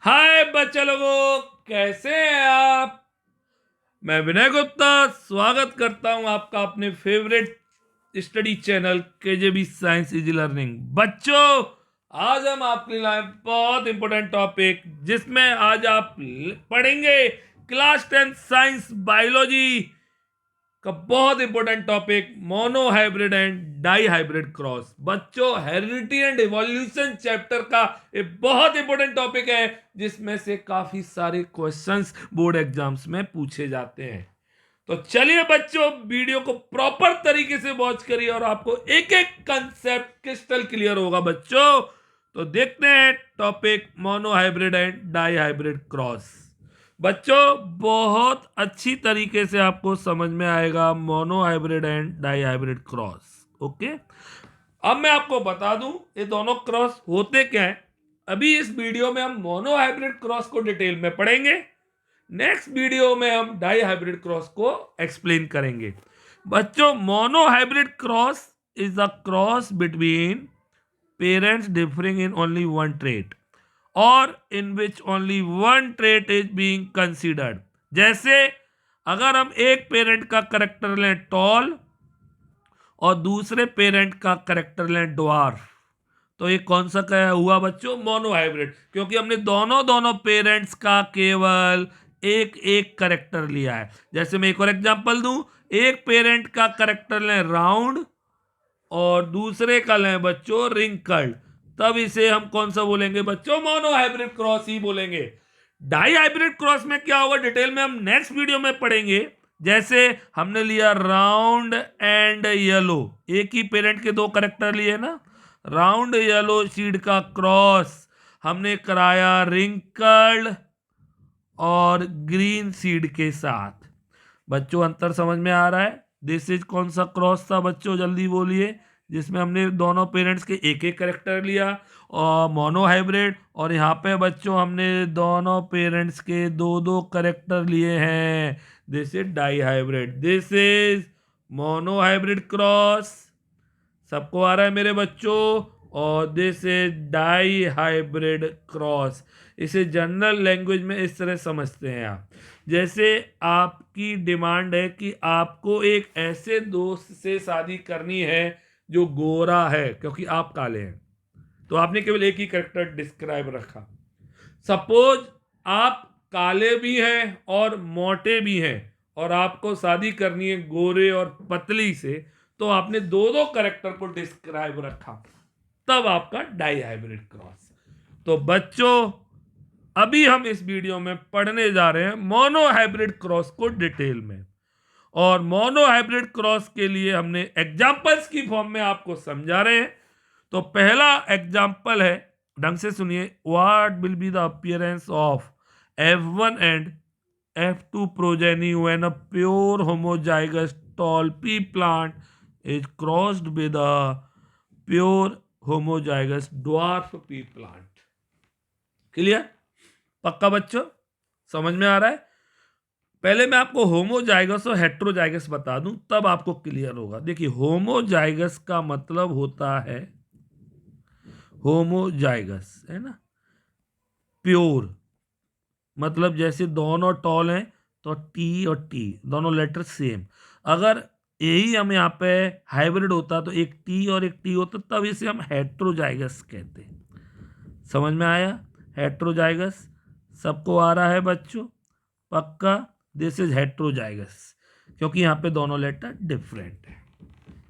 हाय बच्चे लोगों, कैसे हैं आप। मैं विनय गुप्ता स्वागत करता हूं आपका अपने favourite study channel KJB science easy learning. बच्चों, आज हम आपके लिए लाए बहुत इंपॉर्टेंट टॉपिक जिसमें आज आप पढ़ेंगे क्लास 10 साइंस बायोलॉजी का बहुत important topic monohybrid and dihybrid cross. बच्चों, हेरिडिटी एंड इवोल्यूशन चैप्टर का एक बहुत इंपॉर्टेंट टॉपिक है जिसमें से काफी सारे क्वेश्चंस बोर्ड एग्जाम्स में पूछे जाते हैं। तो चलिए बच्चों, वीडियो को प्रॉपर तरीके से वॉच करिए और आपको एक एक कंसेप्ट क्रिस्टल क्लियर होगा बच्चों। तो देखते हैं topic monohybrid and dihybrid cross. बच्चों, बहुत अच्छी तरीके से आपको समझ में आएगा monohybrid and dihybrid cross. Okay, अब मैं आपको बता दूं ये दोनों क्रॉस होते क्या हैं। अभी इस वीडियो में हम मोनो हाइब्रिड क्रॉस को डिटेल में पढ़ेंगे। नेक्स्ट वीडियो में हम डाई हाइब्रिड क्रॉस को एक्सप्लेन करेंगे। बच्चों, monohybrid cross is a cross between parents differing in only one trait और in which only one trait is being considered. जैसे अगर हम एक पेरेंट का करेक्टर लें टॉल और दूसरे पेरेंट का करेक्टर लें ड्वार्फ, तो ये कौन सा क्या हुआ बच्चों? मोनो हाइब्रिड, क्योंकि हमने दोनों दोनों पेरेंट्स का केवल एक एक करेक्टर लिया है। जैसे मैं एक और एग्जांपल दूं, एक पेरेंट का करेक्टर लें राउंड और दूसरे का लें बच्चों रिंकल्ड, तब इसे हम कौन सा बोलेंगे बच्चों? मोनो हाइब्रिड क्रॉस ही बोलेंगे। डाई हाइब्रिड क्रॉस में क्या होगा डिटेल में हम नेक्स्ट वीडियो में पढ़ेंगे। जैसे हमने लिया राउंड एंड येलो, एक ही पेरेंट के दो करेक्टर लिए ना, राउंड येलो सीड का क्रॉस हमने कराया रिंकल्ड और ग्रीन सीड के साथ। बच्चों, अंतर समझ में आ रहा है? दिस इज कौन सा क्रॉस था बच्चों, जल्दी बोलिए, जिसमें हमने दोनों पेरेंट्स के एक एक करेक्टर लिया और मोनो हाइब्रिड। और यहाँ पे बच्चों हमने दोनों पेरेंट्स के दो दो करेक्टर लिए हैं। This is dihybrid, this is monohybrid cross. सबको आ रहा है मेरे बच्चों? और this is dihybrid cross. इसे जनरल लैंग्वेज में इस तरह समझते हैं आप, जैसे आपकी डिमांड है कि आपको एक ऐसे दोस्त से शादी करनी है जो गोरा है क्योंकि आप काले हैं, तो आपने केवल एक ही कैरेक्टर डिस्क्राइब रखा। सपोज आप काले भी हैं और मोटे भी हैं और आपको शादी करनी है गोरे और पतली से, तो आपने दो दो कैरेक्टर को डिस्क्राइब रखा, तब आपका डाई हाइब्रिड क्रॉस। तो बच्चों, अभी हम इस वीडियो में पढ़ने जा रहे हैं मोनो हाइब्रिड क्रॉस को डिटेल में। और मोनो हाइब्रिड क्रॉस के लिए हमने एग्जांपल्स की फॉर्म में आपको समझा रहे हैं। तो पहला एग्जांपल है, ढंग से सुनिए, what will be the appearance of F1 and F2 progeny when a pure homozygous tall P plant is crossed with a pure homozygous dwarf P plant. Clear? पक्का बच्चों, समझ में आ रहा है? पहले मैं आपको होमोजाइगस और हेट्रोजाइगस बता दूं, तब आपको क्लियर होगा। देखिए, होमोजाइगस का मतलब होता है, होमोजाइगस है ना, प्योर, मतलब जैसे दोनों टॉल हैं तो टी और टी दोनों लेटर सेम। अगर यही हम यहाँ पे हाइब्रिड होता तो एक टी और एक टी होता, तब इसे हम हेट्रोजाइगस कहते हैं। समझ में आया? हेट्रोजाइगस सबको आ रहा है बच्चों? पक्का? दिस इज हेट्रोजाइगस, क्योंकि यहाँ पे दोनों लेटर डिफरेंट है।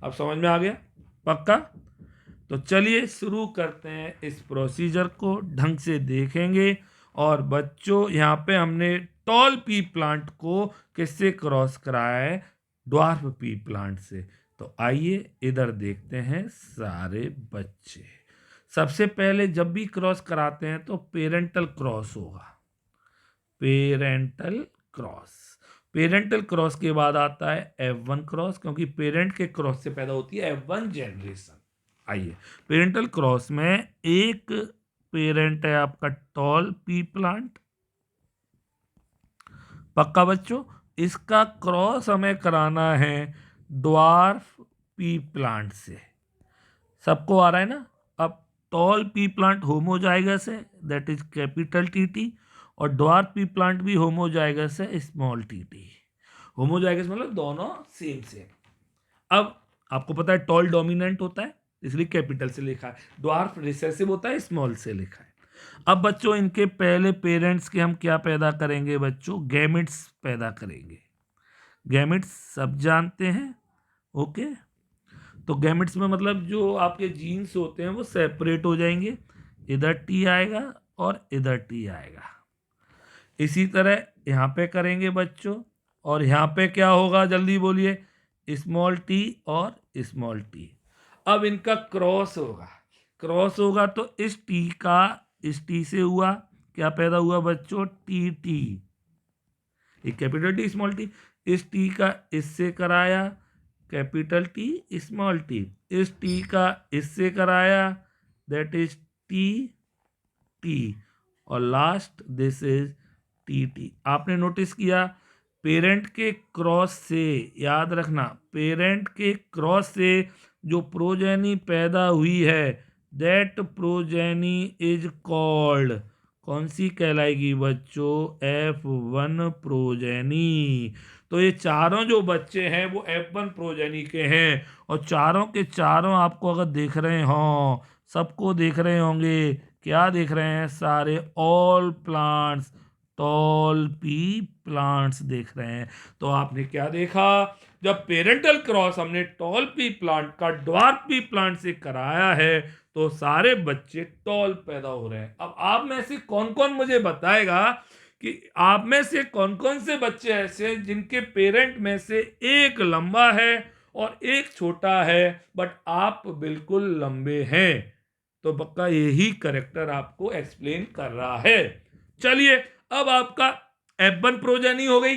अब समझ में आ गया? पक्का? तो चलिए शुरू करते हैं, इस प्रोसीजर को ढंग से देखेंगे। और बच्चों, यहाँ पे हमने टॉल पी प्लांट को किससे क्रॉस कराया है? ड्वार्फ पी प्लांट से। तो आइए इधर देखते हैं सारे बच्चे। सबसे पहले जब भी क्रॉस कराते हैं तो पेरेंटल क्रॉस होगा, पेरेंटल क्रॉस। पेरेंटल क्रॉस के बाद आता है F1 क्रॉस, क्योंकि पेरेंट के क्रॉस से पैदा होती है F1 जनरेशन। आइए, पेरेंटल क्रॉस में एक पेरेंट है आपका टॉल पी प्लांट। पक्का बच्चों? इसका क्रॉस हमें कराना है ड्वार्फ पी प्लांट से। सबको आ रहा है ना? अब टॉल पी प्लांट होमोजाइगस है, दैट इज कैपिटल टी, और ड्वार्फ पी प्लांट भी होमोजाइगस है स्मॉल टी। होमोजाइगस मतलब दोनों सेम सेम। अब आपको पता है टॉल डोमिनेंट होता है, इसलिए कैपिटल से लिखा है, ड्वार्फ रिसेसिव होता है स्मॉल से लिखा है। अब बच्चों इनके पहले पेरेंट्स के हम क्या पैदा करेंगे बच्चों, गैमेट्स पैदा करेंगे। गैमेट्स सब जानते हैं, ओके। तो गैमेट्स में मतलब जो आपके जीन्स होते हैं वो सेपरेट हो जाएंगे, इधर टी आएगा और इधर टी आएगा। इसी तरह यहाँ पे करेंगे बच्चों, और यहाँ पे क्या होगा जल्दी बोलिए, स्मॉल टी और स्मॉल टी। अब इनका क्रॉस होगा, क्रॉस होगा तो इस टी का इस टी से हुआ, क्या पैदा हुआ बच्चों, टी टी, एक कैपिटल टी स्मॉल टी। इस टी का इससे कराया, कैपिटल टी स्मॉल टी। इस टी का इससे कराया, दैट इज टी टी, और last this is T T. आपने नोटिस किया पेरेंट के क्रॉस से, याद रखना पेरेंट के क्रॉस से जो प्रोजेनी पैदा हुई है, दैट प्रोजेनी इज कॉल्ड, कौन सी कहलाएगी बच्चों, F1 प्रोजेनी। तो ये चारों जो बच्चे हैं वो F1 प्रोजेनी के हैं, और चारों के चारों आपको अगर देख रहे हो, सबको देख रहे होंगे, क्या देख रहे हैं सारे, all plants, toll P plants देख रहे हैं। तो आपने क्या देखा, जब पेरेंटल क्रॉस हमने टॉल पी प्लांट का ड्वार्फ पी प्लांट से कराया है तो सारे बच्चे टॉल पैदा हो रहे हैं। अब आप में से कौन कौन मुझे बताएगा कि आप में से कौन कौन से बच्चे ऐसे हैं जिनके पेरेंट में से एक लंबा है और एक छोटा है, बट आप बिल्कुल लंबे हैं। तो पक्का यही करेक्टर आपको एक्सप्लेन कर रहा है। चलिए अब आपका F1 प्रोजेनी हो गई,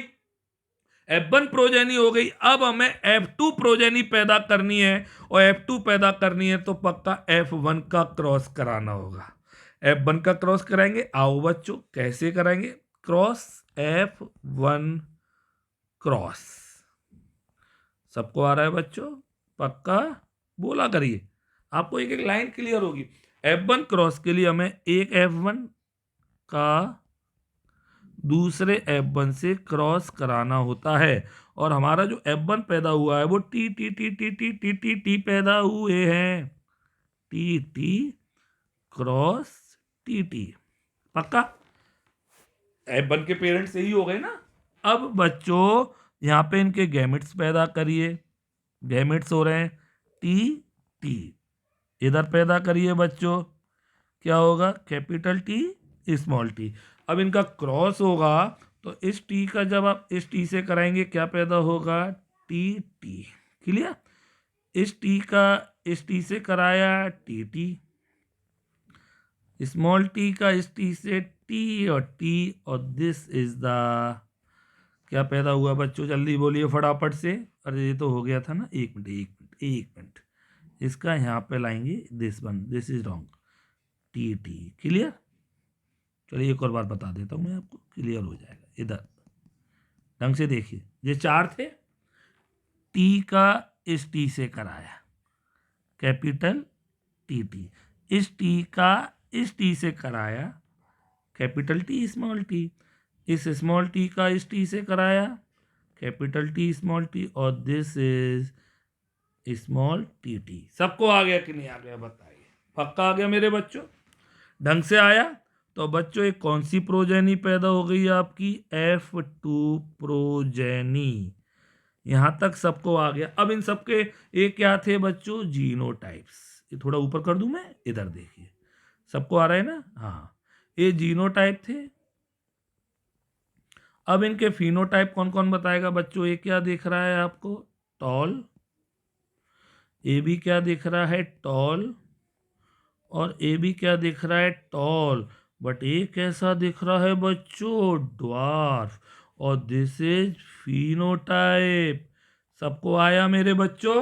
F1 प्रोजेनी हो गई, अब हमें F2 प्रोजेनी पैदा करनी है, और F2 पैदा करनी है तो पक्का F1 का क्रॉस कराना होगा। F1 का क्रॉस कराएंगे, आओ बच्चों कैसे कराएंगे, क्रॉस F1 क्रॉस, सबको आ रहा है बच्चों, पक्का बोला करिए, आपको एक एक लाइन क्लियर होगी। F1 क्रॉस के लिए हमें एक F1 का दूसरे F1 से क्रॉस कराना होता है, और हमारा जो F1 पैदा हुआ है वो T T T T T T T T पैदा हुए हैं, T T cross T T, पक्का F1 के पेरेंट्स यही हो गए ना। अब बच्चों यहाँ पे इनके गैमेट्स पैदा करिए, गैमेट्स हो रहे हैं टी टी, इधर पैदा करिए बच्चों, क्या होगा, कैपिटल टी स्मॉल टी। अब इनका क्रॉस होगा तो इस टी का जब आप इस टी से कराएंगे क्या पैदा होगा, टी टी, क्लियर। इस टी का इस टी से कराया टी टी, स्मॉल टी का इस टी से टी और टी, और दिस इज द, क्या पैदा हुआ बच्चों जल्दी बोलिए फटाफट से, अरे ये तो हो गया था ना, एक मिनट एक मिनट एक मिनट, इसका यहाँ पे लाएंगे this one, this is wrong, T T, clear. चलिए एक और बार बता देता हूँ मैं आपको, क्लियर हो जाएगा, इधर ढंग से देखिए, ये चार थे, टी का इस टी से कराया, कैपिटल टी टी, इस टी का इस टी से कराया, कैपिटल टी स्मॉल टी, इस स्मॉल टी का इस टी से कराया, कैपिटल टी स्मॉल टी, और this is small T T. सबको आ गया कि नहीं आ गया बताइए, पक्का आ गया मेरे बच्चों, ढंग से आया। तो बच्चों एक कौन सी प्रोजेनी पैदा हो गई आपकी, F2 प्रोजेनी, यहां तक सबको आ गया। अब इन सबके ये क्या थे बच्चों, जीनोटाइप्स, ये थोड़ा ऊपर कर दूं मैं, इधर देखिए, सबको आ रहा है ना, हाँ ये जीनोटाइप थे। अब इनके फिनोटाइप कौन कौन बताएगा बच्चों, ये क्या दिख रहा है आपको, टॉल, ये भी क्या दिख रहा है, टॉल, और ये भी क्या दिख रहा है, टॉल, बट ये कैसा दिख रहा है बच्चों, ड्वार्फ, और दिस इज फिनोटाइप। सबको आया मेरे बच्चों।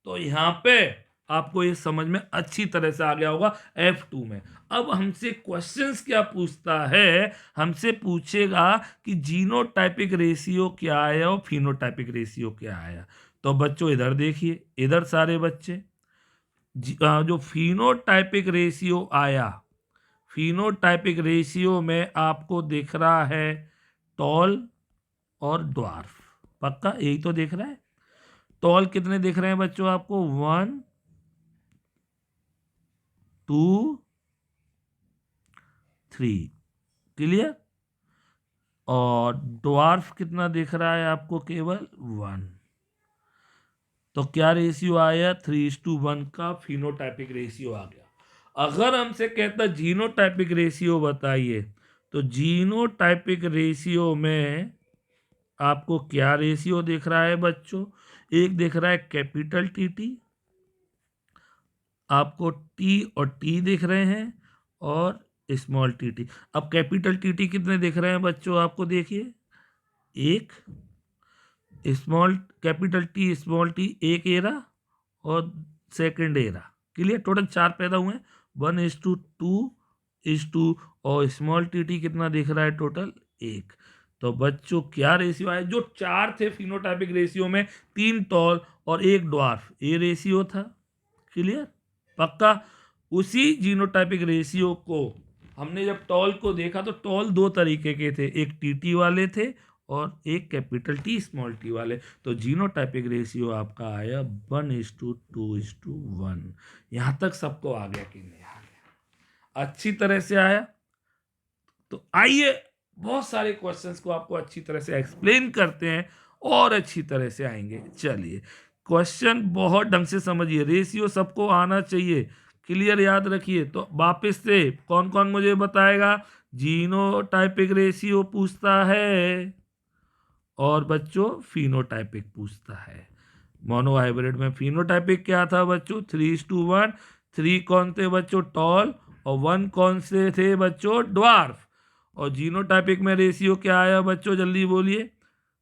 तो यहाँ पे आपको ये समझ में अच्छी तरह से आ गया होगा F2 में। अब हमसे क्वेश्चंस क्या पूछता है, हमसे पूछेगा कि जीनोटाइपिक रेशियो क्या आया और फिनोटाइपिक रेशियो क्या आया। तो बच्चों इधर देखिए, इधर सारे बच्चे जो फिनोटाइपिक रेशियो आया, फिनोटाइपिक रेशियो में आपको दिख रहा है टॉल और ड्वार्फ, पक्का यही तो दिख रहा है। टॉल कितने दिख रहे हैं बच्चों आपको? 1 2 3, क्लियर। और ड्वार्फ कितना दिख रहा है आपको? केवल 1। तो क्या रेशियो आया? 3:1 का फिनोटाइपिक रेशियो आ गया। अगर हमसे कहता जीनोटाइपिक रेशियो बताइए, तो जीनोटाइपिक रेशियो में आपको क्या रेशियो दिख रहा है बच्चों? एक दिख रहा है कैपिटल टी, आपको टी और टी दिख रहे हैं, और स्मॉल टी। अब कैपिटल टी कितने दिख रहे हैं बच्चों आपको? देखिए, एक small capital T small T, एक एरा और सेकंड एरा, क्लियर। टोटल 4 पैदा हुए, 1:2 और स्मॉल टी कितना दिख रहा है? टोटल 1। तो बच्चों क्या रेशियो आया? जो 4 थे फिनोटाइपिक रेशियो में, 3 टॉल और 1 ड्वार्फ, ये रेशियो था, क्लियर, पक्का। उसी जीनोटाइपिक रेशियो को हमने जब टॉल को देखा तो टॉल 2 तरीके के थे, एक टी वाले थे और एक कैपिटल टी स्मॉल टी वाले। तो जीनोटाइपिक रेशियो आपका आया 1:2:1। यहां तक सबको आ गया कि नहीं आ गया? अच्छी तरह से आया। तो आइए बहुत सारे क्वेश्चंस को आपको अच्छी तरह से एक्सप्लेन करते हैं और अच्छी तरह से आएंगे। चलिए, क्वेश्चन बहुत ढंग से समझिए, रेशियो सबको आना चाहिए, क्लियर, याद रखिए। तो वापस से कौन कौन मुझे बताएगा? जीनोटाइपिक रेशियो पूछता है और बच्चों फिनोटाइपिक पूछता है। मोनो हाइब्रिड में फिनोटाइपिक क्या था बच्चों? 3:1। 3 कौन थे बच्चों? टॉल, और 1 कौन से थे बच्चों? ड्वार्फ। और जीनोटाइपिक में रेशियो क्या आया बच्चों? जल्दी बोलिए।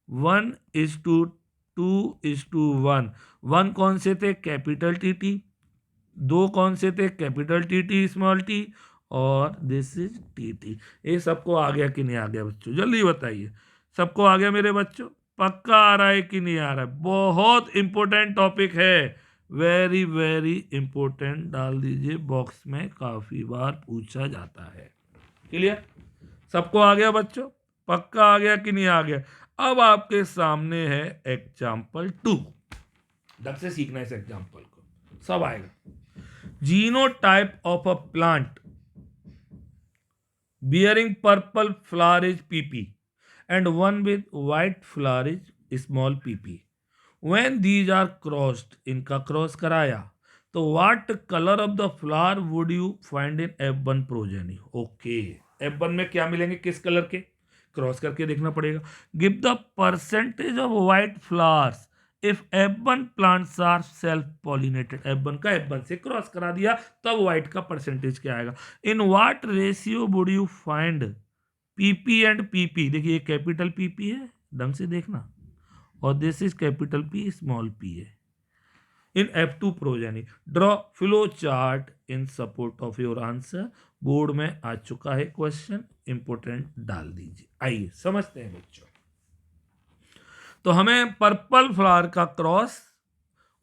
1:2:1। 1 कौन से थे? Capital T. 2 कौन से थे? कैपिटल टी स्मॉल टी, और दिस इज टी। ये सबको आ गया कि नहीं आ गया बच्चों? जल्दी बताइए। सबको आ गया मेरे बच्चों? पक्का आ रहा है कि नहीं आ रहा है? बहुत इंपॉर्टेंट टॉपिक है, वेरी वेरी इंपॉर्टेंट। डाल दीजिए बॉक्स में, काफी बार पूछा जाता है, क्लियर। सबको आ गया बच्चों? पक्का आ गया कि नहीं आ गया? अब आपके सामने है एग्जाम्पल 2। ढंग से सीखना है इस एग्जाम्पल को, सब आएगा। Genotype of a plant bearing purple flower is pp and one with white flower is small pp. When these are crossed, इनका क्रॉस कराया, तो what color of the flower would you find in F1 progeny? Okay, F1 में क्या मिलेंगे? किस colour के? Cross करके देखना पड़ेगा। Give the percentage of white flowers if F1 plants are self pollinated. F1 का F1 से क्रॉस करा दिया, तब व्हाइट का परसेंटेज क्या आएगा? In what ratio would you find PP and PP? देखिए, कैपिटल पीपी है, ढंग से देखना, और this is capital P small P है। इन F2 progeny draw flow chart in support of your answer. Board में आ चुका है क्वेश्चन, इंपोर्टेंट डाल दीजिए। आइए समझते हैं बच्चों। तो हमें पर्पल फ्लावर का क्रॉस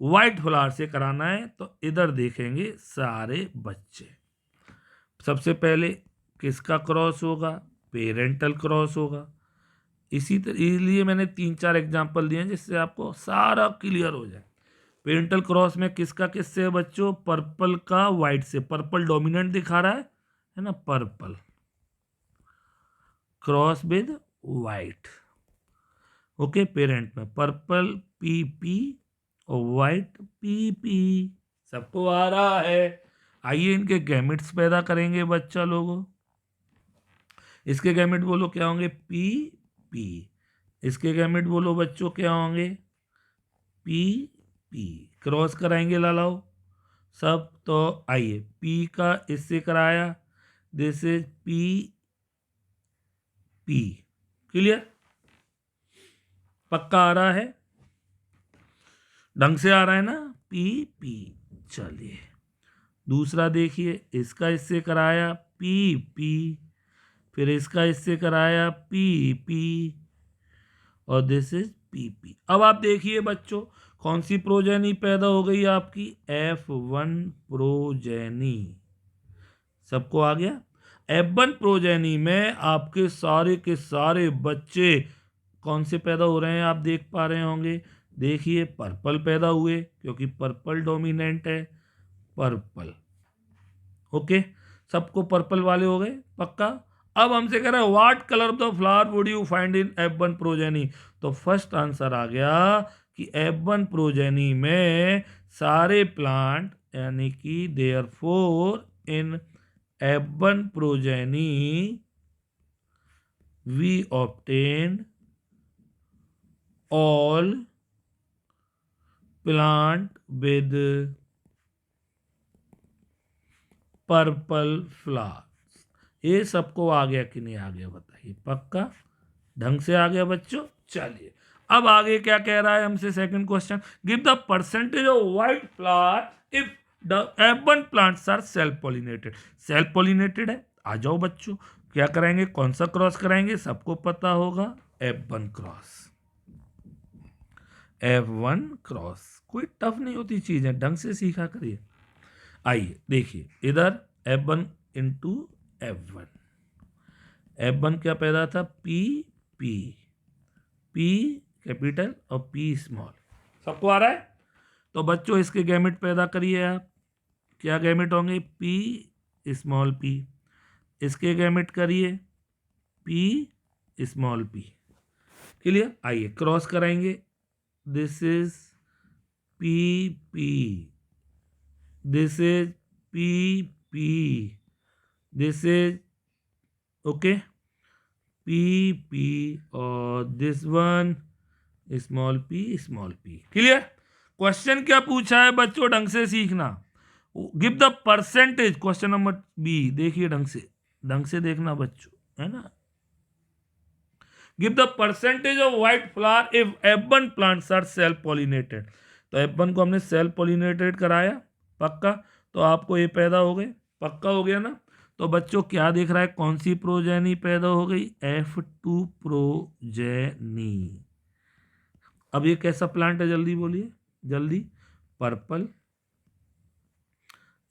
व्हाइट फ्लावर से कराना है, तो इधर देखेंगे सारे बच्चे। सबसे पहले किसका क्रॉस होगा? पेरेंटल क्रॉस होगा। इसी तरह, इसलिए मैंने 3-4 एग्जाम्पल दिए जिससे आपको सारा क्लियर हो जाए। पेरेंटल क्रॉस में किसका किससे है बच्चों? पर्पल का व्हाइट से। पर्पल डोमिनेंट दिखा रहा है ना, purple cross with white. Okay, parent में पर्पल पीपी और व्हाइट पीपी। सबको आ रहा है? आइए इनके गैमेट्स पैदा करेंगे बच्चा लोगों। इसके गैमेट बोलो क्या होंगे? P P. इसके गैमेट बोलो बच्चों क्या होंगे? P P. क्रॉस कराएंगे लालाओ सब। तो आइए, पी का इससे कराया, this is P P, clear, पक्का आ रहा है? ढंग से आ रहा है ना? P P. चलिए दूसरा देखिए, इसका इससे कराया पी पी, फिर इसका इससे कराया पी पी, और दिस इज पी पी। अब आप देखिए बच्चों, कौन सी प्रोजेनी पैदा हो गई आपकी? F1 progeny. सबको आ गया? F1 प्रोजेनी में आपके सारे के सारे बच्चे कौन से पैदा हो रहे हैं आप देख पा रहे होंगे। देखिए पर्पल पैदा हुए क्योंकि पर्पल डोमिनेंट है, पर्पल। ओके, सबको पर्पल वाले हो गए पक्का। अब हमसे कह रहा है what colour of the flower would you find in F1 progeny. तो फर्स्ट आंसर आ गया कि F1 प्रोजेनी में सारे प्लांट यानी कि therefore in F1 progeny we obtained all plant with purple flowers. ये सबको आ गया कि नहीं आ गया बताइए, पक्का ढंग से आ गया बच्चों। चलिए अब आगे क्या कह रहा है हमसे, second question, give the percentage of white flower if the F1 plants are self pollinated. Self pollinated है, आ जाओ बच्चों, क्या कराएंगे, कौन सा क्रॉस कराएंगे, सबको पता होगा F1 क्रॉस। F1 क्रॉस कोई टफ नहीं होती चीज है, ढंग से सीखा करिए। आइए देखिए इधर F1 इंटू F1, F1 क्या पैदा था, पी पी, पी कैपिटल और पी स्मॉल, सबको आ रहा है। तो बच्चों इसके गैमेट पैदा करिए आप, क्या गैमेट होंगे, पी स्मॉल पी, इसके गैमेट करिए पी स्मॉल पी। क्लियर, आइए क्रॉस कराएंगे, this is P P, this is P P, this is okay P P, और this one small P. Clear. Question क्या पूछा है बच्चों, ढंग से सीखना। Give the percentage, question number B, देखिए ढंग से देखना बच्चों, है ना। Give the percentage of white flower if F1 plants are self pollinated. तो F1 को हमने सेल्फ पॉलिनेटेड कराया पक्का, तो आपको ये पैदा हो गए, पक्का हो गया ना। तो बच्चों क्या देख रहा है, कौन सी प्रोजेनी पैदा हो गई, F2 प्रोजेनी। अब ये कैसा प्लांट है जल्दी बोलिए, जल्दी, पर्पल,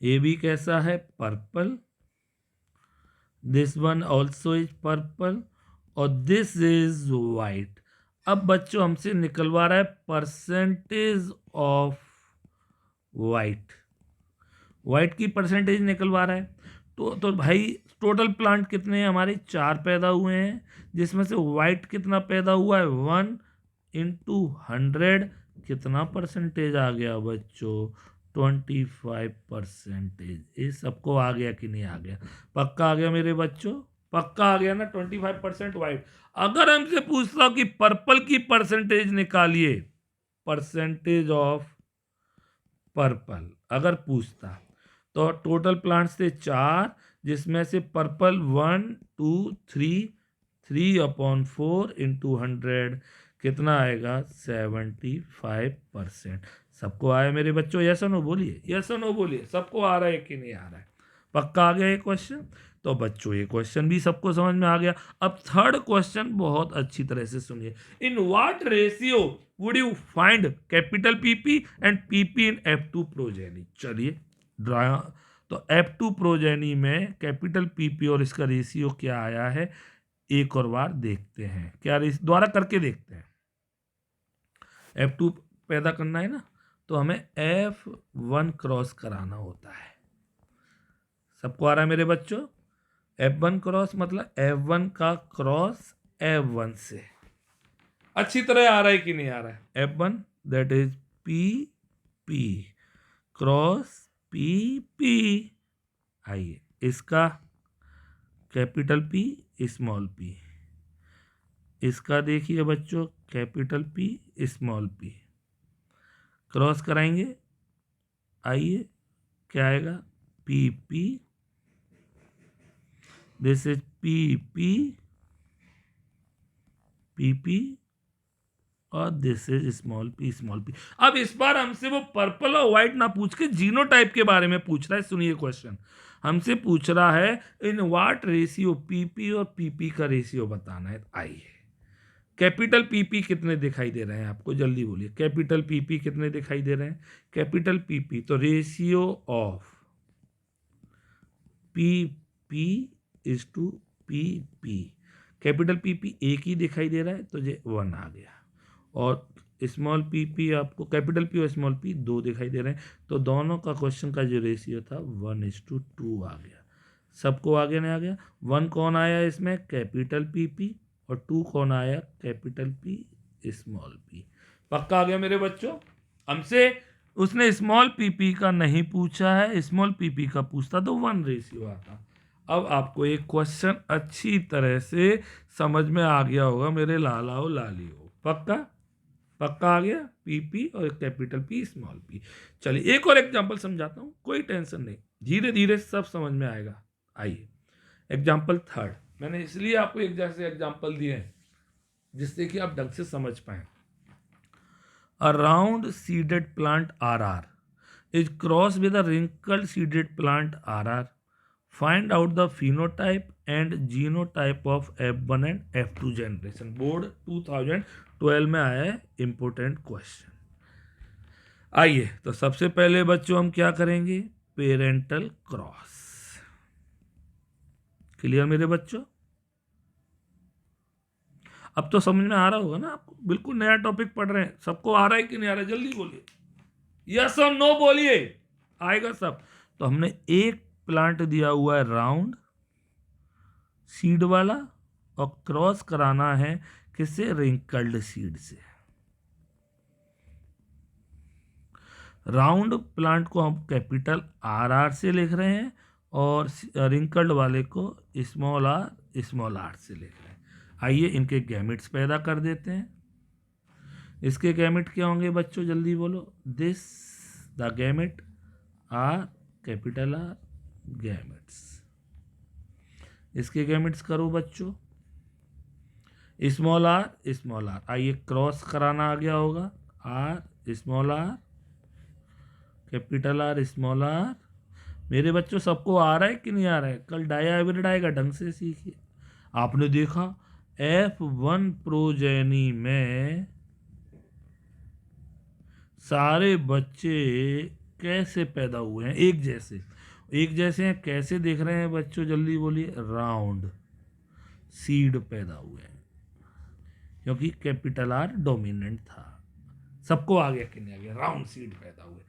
ये भी कैसा है, purple, this one also is purple, और दिस इज वाइट। अब बच्चों हमसे निकलवा रहा है परसेंटेज ऑफ वाइट, वाइट की परसेंटेज निकलवा रहा है। तो भाई टोटल प्लांट कितने हैं हमारे, 4 पैदा हुए हैं, जिसमें से वाइट कितना पैदा हुआ है, 1 इंटू 100, कितना परसेंटेज आ गया बच्चों, 25%। ये सबको आ गया कि नहीं आ गया, पक्का आ गया मेरे बच्चों, पक्का आ गया ना, 25% वाइट। अगर हमसे पूछता हूं कि पर्पल की परसेंटेज निकालिए, परसेंटेज ऑफ पर्पल अगर पूछता, तो टोटल प्लांट्स थे 4, जिसमें से पर्पल 1 2 3/4 इंटू 100 कितना आएगा, 75%। सबको आया मेरे बच्चों, यस और नो बोलिए, यस और नो बोलिए, सबको आ रहा है कि नहीं आ रहा है, पक्का आ गया ये क्वेश्चन। तो बच्चों ये क्वेश्चन भी सबको समझ में आ गया। अब थर्ड क्वेश्चन बहुत अच्छी तरह से सुनिए, in what ratio would you find capital PP and PP in F2 progeny. चलिए ड्रा, तो F2 प्रोजेनी में कैपिटल पीपी और इसका रेशियो क्या आया है, एक और बार देखते हैं, क्या द्वारा करके देखते हैं। F2 पैदा करना है ना, तो हमें F1 क्रॉस कराना होता है, सबको आ रहा है मेरे बच्चों। F1 क्रॉस मतलब F1 का क्रॉस F1 से, अच्छी तरह आ रहा है कि नहीं आ रहा है, F1 that is P P cross P P. आइए इसका कैपिटल पी स्मॉल पी, इसका देखिए बच्चों capital P small P, cross कराएंगे, आइए क्या आएगा, P P, this is P P P P, और दिस इज स्मॉल पी। अब इस बार हमसे वो पर्पल और व्हाइट ना पूछ के जीनोटाइप के बारे में पूछ रहा है, सुनिए क्वेश्चन हमसे पूछ रहा है इन व्हाट रेशियो, पीपी और पीपी का रेशियो बताना है। आइए कैपिटल पीपी कितने दिखाई दे रहे हैं आपको, जल्दी बोलिए, कैपिटल पीपी कितने दिखाई दे रहे हैं, कैपिटल पीपी, तो ratio of P P is to P P, capital P P एक ही दिखाई दे रहा है तो ये 1 आ गया, और स्मॉल पी पी आपको कैपिटल पी और स्मॉल पी 2 दिखाई दे रहे हैं, तो दोनों का क्वेश्चन का जो रेशियो था 1:2 आ गया। सबको आगे नहीं आ गया। 1 कौन आया इसमें, कैपिटल पी पी, और 2 कौन आया, कैपिटल पी स्मॉल पी। पक्का आ गया मेरे बच्चों। हमसे उसने स्मॉल पी पी का नहीं पूछा है, स्मॉल पी पी का पूछता तो 1 रेशियो आता। अब आपको एक क्वेश्चन अच्छी तरह से समझ में आ गया होगा मेरे लालाओ लालियो। पक्का पक्का आ गया, पी पी और कैपिटल पी स्मॉल पी। चलिए एक और एग्जांपल समझाता हूँ, कोई टेंशन नहीं, धीरे धीरे सब समझ में आएगा। आइए एग्जांपल थर्ड, मैंने इसलिए आपको एक जैसे एग्जांपल दिए हैं जिससे कि आप ढंग से समझ पाए। A round seeded plant RR is crossed with a wrinkled seeded plant RR. Find out the phenotype and genotype of F1 and F2 generation. Board 2012 में आया है, इंपोर्टेंट क्वेश्चन। आइए तो सबसे पहले बच्चों हम क्या करेंगे, पेरेंटल क्रॉस। क्लियर मेरे बच्चों, अब तो समझ में आ रहा होगा ना आपको, बिल्कुल नया टॉपिक पढ़ रहे हैं, सबको आ रहा है कि नहीं आ रहा है, जल्दी बोलिए, यस और नो बोलिए, आएगा सब। तो हमने एक प्लांट दिया हुआ है राउंड सीड वाला, और क्रॉस कराना है किससे, रिंकल्ड सीड से। राउंड प्लांट को हम कैपिटल आर आर से लिख रहे हैं, और रिंकल्ड वाले को स्मॉल आर से लिख रहे हैं। आइए इनके गैमेट्स पैदा कर देते हैं। इसके गैमेट क्या होंगे बच्चों, जल्दी बोलो, this the gamete are capital are gametes. इसके गैमेट्स करो बच्चों, स्मॉल आर। आइए क्रॉस कराना आ गया होगा, R small R capital R small R. मेरे बच्चों सबको आ रहा है कि नहीं आ रहा है, कल डाया हाइब्रिड आएगा, ढंग से सीखिए। आपने देखा F1 प्रोजेनी में सारे बच्चे कैसे पैदा हुए हैं, एक जैसे हैं, कैसे देख रहे हैं बच्चों, जल्दी बोलिए, राउंड सीड पैदा हुए हैं, क्योंकि कैपिटल आर डोमिनेंट था। सबको आ गया कि नहीं आ गया, राउंड सीड पैदा हुए।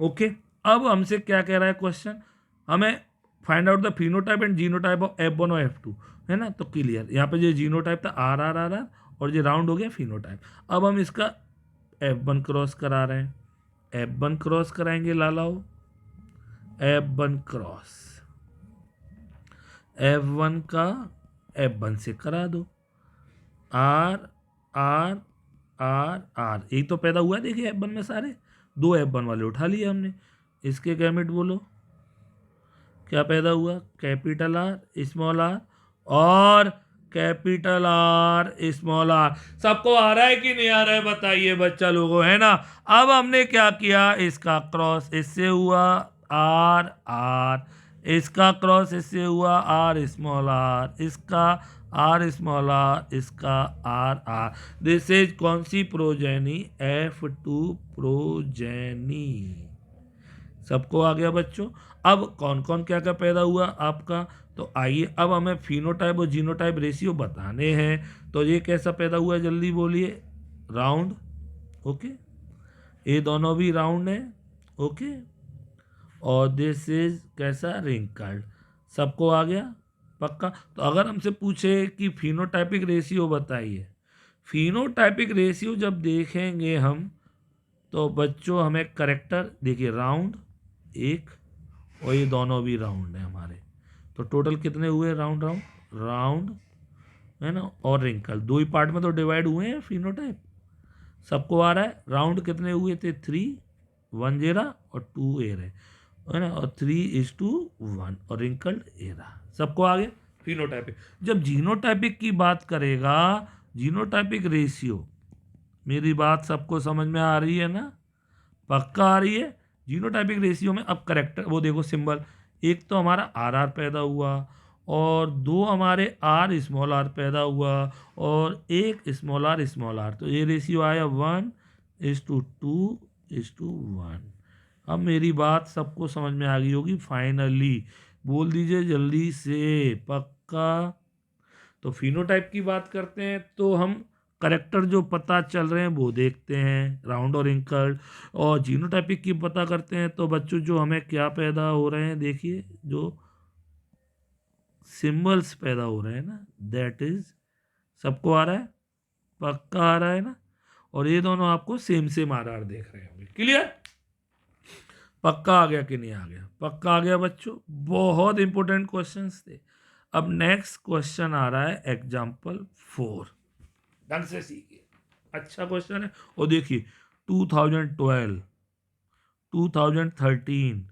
ओके, अब हमसे क्या कह रहा है क्वेश्चन, हमें find out the phenotype and genotype of F1 और F2, है ना। तो क्लियर, यहाँ पे जो जीनोटाइप था आर आर आर आर, और ये राउंड हो गया फिनोटाइप। अब हम इसका F1 क्रॉस करा रहे हैं, F1 क्रॉस कराएंगे लालाओ, F1 क्रॉस, F1 का F1 से करा दो, आर आर आर आर, यही तो पैदा हुआ है, देखिए F1 में सारे 2 F1 वाले उठा लिए हमने। इसके गैमेट बोलो क्या पैदा हुआ, कैपिटल आर स्मॉल आर और कैपिटल आर स्मॉल आर। सबको आ रहा है कि नहीं आ रहा है बताइए बच्चा लोगों, है ना। अब हमने क्या किया, इसका क्रॉस इससे हुआ आर आर, इसका क्रॉस इससे हुआ आर स्मॉल आर, इसका आर स्मॉल आर, इसका आर आर। दिस इज कौन सी प्रोजेनी, F2 प्रोजेनी। सबको आ गया बच्चों। अब कौन कौन क्या क्या पैदा हुआ आपका, तो आइए अब हमें फिनोटाइप और जीनोटाइप रेशियो बताने हैं। तो ये कैसा पैदा हुआ है, जल्दी बोलिए, राउंड। ओके, ये दोनों भी राउंड है। ओके, और दिस इज कैसा, रिंकल्ड। सबको आ गया पक्का। तो अगर हमसे पूछे कि फिनोटाइपिक रेशियो बताइए, फिनोटाइपिक रेशियो जब देखेंगे हम, तो बच्चों हमें करेक्टर देखिए, राउंड एक, और ये दोनों भी राउंड है हमारे, तो टोटल कितने हुए, राउंड राउंड राउंड, है ना, और रिंकल, 2 ही पार्ट में तो डिवाइड हुए हैं फिनोटाइप। सबको आ रहा है, राउंड कितने हुए थे, 3, 1 जेरा और 2 ए रहे, है ना, और 3:1, और रिंकल्ड ए रहा। सबको आ गया फिनोटाइपिक। जब जीनोटाइपिक की बात करेगा, जीनोटाइपिक रेशियो, मेरी बात सबको समझ में आ रही है ना, पक्का आ रही है। जीनोटाइपिक रेशियो में अब करेक्टर वो देखो सिंबल, एक तो हमारा आर आर पैदा हुआ, और 2 हमारे आर स्मॉल आर पैदा हुआ, और एक स्मॉल आर, तो ये रेशियो आया 1:2:1। अब मेरी बात सबको समझ में आ गई होगी फाइनली। बोल दीजिए जल्दी से, पक्का। तो फिनोटाइप की बात करते हैं तो हम करेक्टर जो पता चल रहे हैं वो देखते हैं, राउंड और इंकल्ड। और जीनोटाइपिक की पता करते हैं तो बच्चों जो हमें क्या पैदा हो रहे हैं, देखिए जो सिंबल्स पैदा हो रहे हैं ना, दैट इज, सबको आ रहा है, पक्का आ रहा है ना। और ये दोनों आपको सेम सेम आर देख रहे होंगे। क्लियर? पक्का आ गया कि नहीं आ गया? पक्का आ गया बच्चों। बहुत इंपॉर्टेंट क्वेश्चंस थे। अब नेक्स्ट क्वेश्चन आ रहा है एग्जाम्पल 4, ढंग से सीखिए, अच्छा क्वेश्चन है। और देखिए 2012, 2013,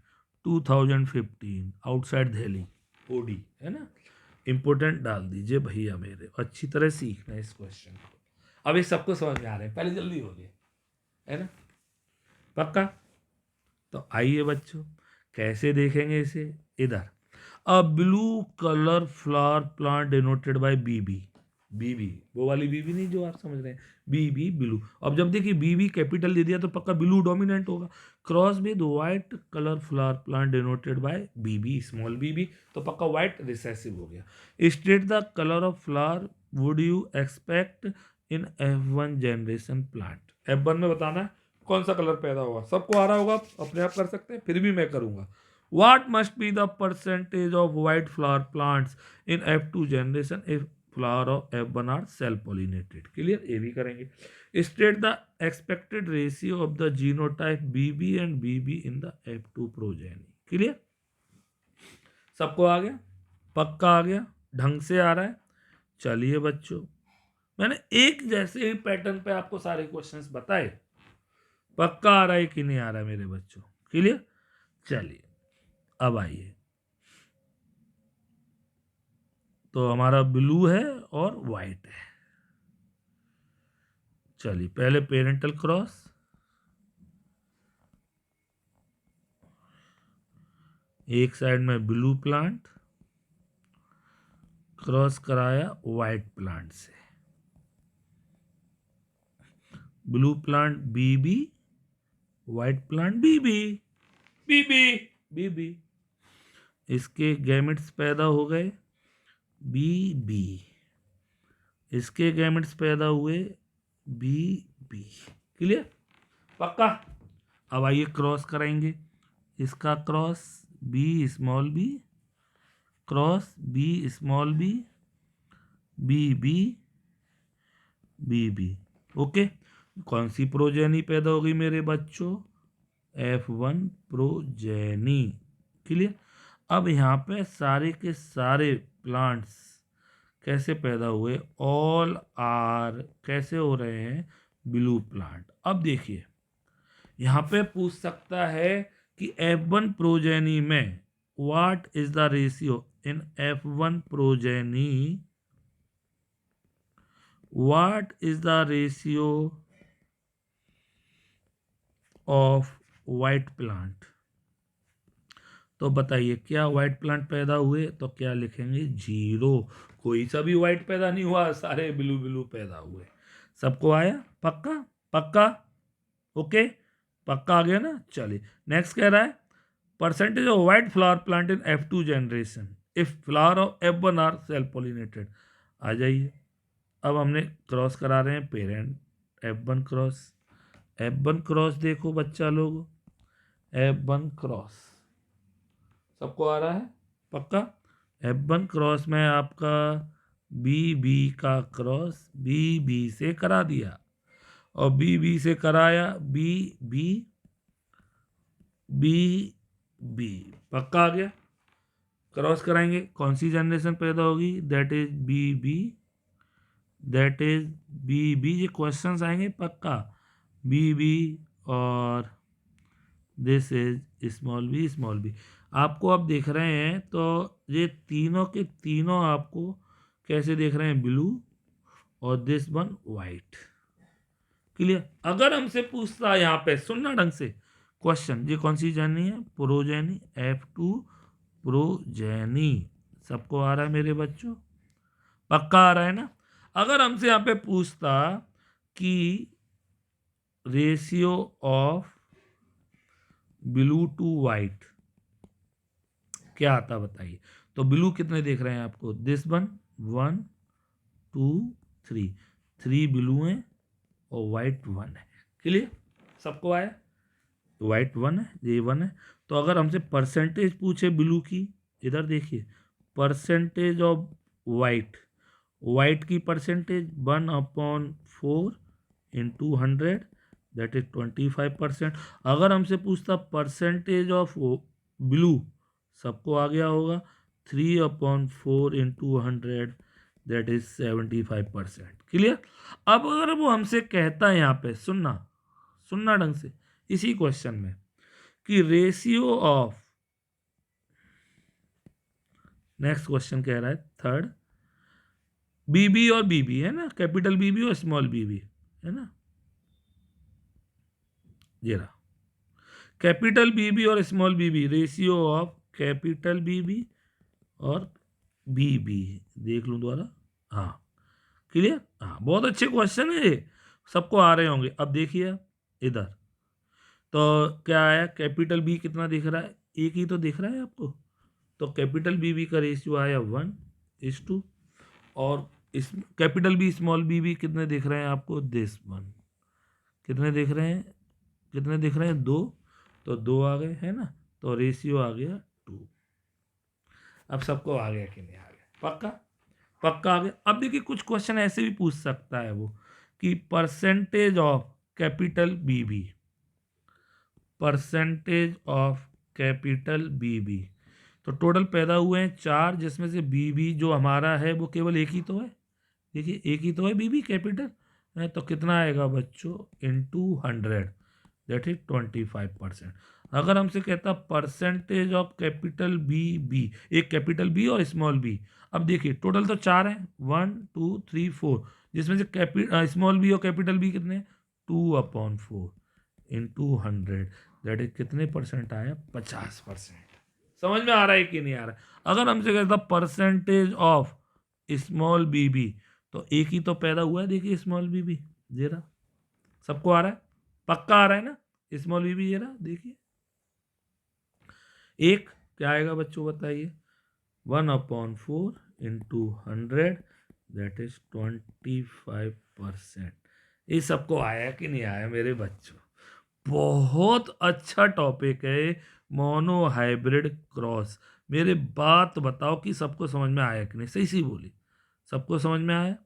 2015 आउटसाइड दिल्ली ओडी है ना, इंपोर्टेंट डाल दीजिए भैया मेरे, अच्छी तरह सीखना है इस क्वेश्चन को। अब ये सबको समझ में आ रहे हैं, पहले जल्दी हो गए है ना, पक्का। तो आइए बच्चों कैसे देखेंगे इसे, इधर a blue colour flower plant denoted by BB, BB वो वाली बीबी नहीं जो आप समझ रहे हैं, बीबी ब्लू। अब जब देखिए बीबी कैपिटल दे दिया तो पक्का ब्लू डोमिनेंट होगा। Cross with white colour flower plant denoted by BB small BB, तो पक्का व्हाइट रिसेसिव हो गया। State the colour of flower would you expect in F1 generation plant. F1 में बताना है कौन सा कलर पैदा होगा, सबको आ रहा होगा, अपने आप कर सकते हैं, फिर भी मैं करूंगा। What must be the percentage of white flower plants in F2 generation if flower of F1 are self pollinated? Clear? ये भी करेंगे। State the expected ratio of the genotype BB and BB in the F2 progeny. Clear? सबको आ गया, पक्का आ गया, ढंग से आ रहा है। चलिए बच्चों मैंने एक जैसे ही पैटर्न पे आपको सारे क्वेश्चंस बताए, पक्का आ रहा है कि नहीं आ रहा है मेरे बच्चों? क्लियर? चलिए अब आइए, तो हमारा ब्लू है और वाइट है। चलिए पहले पेरेंटल क्रॉस, एक साइड में ब्लू प्लांट क्रॉस कराया वाइट प्लांट से, ब्लू प्लांट बीबी, वाइट प्लांट बीबी, बीबी बीबी, इसके गैमेट्स पैदा हो गए बीबी, इसके गैमेट्स पैदा हुए बीबी। क्लियर? पक्का। अब आइए क्रॉस कराएंगे, इसका cross B small B, cross B small B, B B, B B. Okay, कौन सी प्रोजेनी पैदा होगी मेरे बच्चों? F1 progeny. क्लियर? अब यहाँ पे सारे के सारे प्लांट्स कैसे पैदा हुए, ऑल आर कैसे हो रहे हैं, ब्लू प्लांट। अब देखिए यहाँ पे पूछ सकता है कि F1 प्रोजेनी में what is the ratio in F1 progeny, what is the ratio of white plant. तो बताइए क्या व्हाइट प्लांट पैदा हुए, तो क्या लिखेंगे 0, कोई सा भी व्हाइट पैदा नहीं हुआ, सारे ब्लू ब्लू पैदा हुए। सबको आया? पक्का? पक्का? ओके, पक्का आ गया ना। चलिए नेक्स्ट कह रहा है percentage of white flower plant in F2 generation if flower of F1 are self pollinated. आ जाइए, अब हमने क्रॉस करा रहे हैं parent F1 cross, F1 cross देखो बच्चा लोग, F1 क्रॉस सबको आ रहा है? पक्का। F1 क्रॉस में आपका बी बी का क्रॉस बी बी से करा दिया, और बी बी से कराया बी बी, बी बी, पक्का आ गया। क्रॉस कराएंगे कौन सी जनरेशन पैदा होगी, that is B B, that is B B, ये क्वेश्चंस आएंगे पक्का, बी बी और this is small B small B. आपको अब देख रहे हैं तो ये तीनों के तीनों आपको कैसे देख रहे हैं, ब्लू और दिस वन वाइट। क्लियर? अगर हमसे पूछता है यहाँ पे, सुनना ढंग से क्वेश्चन, ये कौन सी जर्नी है, प्रोजेनी, F2 प्रोजेनी। सबको आ रहा है मेरे बच्चों? पक्का आ रहा है ना। अगर हमसे यहाँ पे पूछता कि ratio of blue to white, क्या आता बताइए। तो ब्लू कितने देख रहे हैं आपको, दिस वन 1 2 3, 3 ब्लू हैं और वाइट 1 है। क्लियर, सबको आया। वाइट 1 है, ये 1 है। तो अगर हमसे परसेंटेज पूछे ब्लू की, इधर देखिए, परसेंटेज ऑफ वाइट, वाइट की परसेंटेज 1/4 इंटू 100 दैट इज 25%। अगर हमसे पूछता परसेंटेज ऑफ ब्लू, सबको आ गया होगा, 3/4 इंटू 100 दैट इज 75%। क्लियर। अब अगर वो हमसे कहता है, यहाँ पे सुनना सुनना ढंग से, इसी क्वेश्चन में, कि रेशियो ऑफ, नेक्स्ट क्वेश्चन कह रहा है थर्ड, बीबी और बीबी है ना, कैपिटल बीबी और स्मॉल बीबी है ना, ये रहा, कैपिटल बीबी और small BB, ratio of capital BB और बीबी, देख लूं दोबारा, हाँ क्लियर, हाँ बहुत अच्छे क्वेश्चन है ये, सबको आ रहे होंगे। अब देखिए इधर, तो क्या आया, कैपिटल बी कितना दिख रहा है, एक ही तो दिख रहा है आपको, तो कैपिटल बी का रेशियो आया 1:2, और इस कैपिटल बी स्मॉल बी कितने दिख रहे हैं आपको, दिस वन, कितने दिख रहे हैं, कितने दिख रहे हैं, 2, तो 2 आ गए है ना, तो रेशियो आ गया 2। अब सबको आ गया कि नहीं आ गया, पक्का पक्का आ गया। अब देखिए कुछ क्वेश्चन ऐसे भी पूछ सकता है वो, कि percentage of capital BB, percentage of capital BB, तो टोटल पैदा हुए हैं 4, जिसमें से बीबी जो हमारा है वो केवल एक ही तो है, देखिए एक ही तो है बीबी कैपिटल है, तो कितना आएगा बच्चों, इंटू 100 दैट इज 25%। अगर हमसे कहता percentage of capital B B, एक कैपिटल बी और स्मॉल बी, अब देखिए टोटल तो 4 हैं, 1 2 3 4, जिसमें से स्मॉल बी और कैपिटल बी कितने, 2/4 इंटू 100 दैट इज कितने परसेंट आया, 50%। समझ में आ रहा है कि नहीं आ रहा है। अगर हमसे कहता percentage of small B B, तो एक ही तो पैदा हुआ है, देखिए स्मॉल बी बी, ये रहा, सबको आ रहा है, पक्का आ रहा है ना, स्मॉल बी बी ये रहा, देखिए एक, क्या आएगा बच्चों बताइए, 1/4 इंटू 100 दैट इज 25%। ये सबको आया कि नहीं आया मेरे बच्चों, बहुत अच्छा टॉपिक है मोनो हाइब्रिड क्रॉस। मेरे बात बताओ कि सबको समझ में आया कि नहीं, सही सी बोली, सबको समझ में आया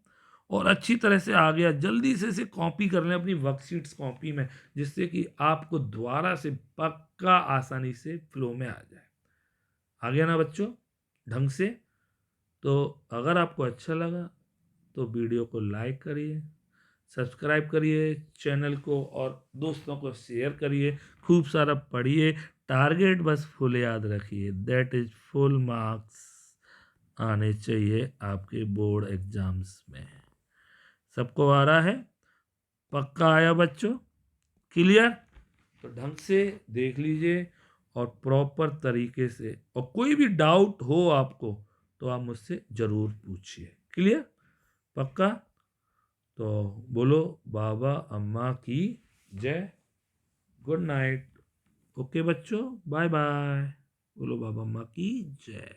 और अच्छी तरह से आ गया। जल्दी से इसे कॉपी कर लें अपनी वर्कशीट्स कॉपी में, जिससे कि आपको दोबारा से पक्का आसानी से फ्लो में आ जाए। आ गया ना बच्चों ढंग से। तो अगर आपको अच्छा लगा तो वीडियो को लाइक करिए, सब्सक्राइब करिए चैनल को और दोस्तों को शेयर करिए, खूब सारा पढ़िए। टारगेट बस फुल याद रखिए, दैट इज फुल मार्क्स आने चाहिए आपके बोर्ड एग्जाम्स में। सबको आ रहा है, पक्का आया बच्चों, क्लियर। तो ढंग से देख लीजिए और प्रॉपर तरीके से, और कोई भी डाउट हो आपको तो आप मुझसे ज़रूर पूछिए, क्लियर पक्का। तो बोलो बाबा अम्मा की जय, गुड नाइट, ओके बच्चों, बाय बाय, बोलो बाबा अम्मा की जय।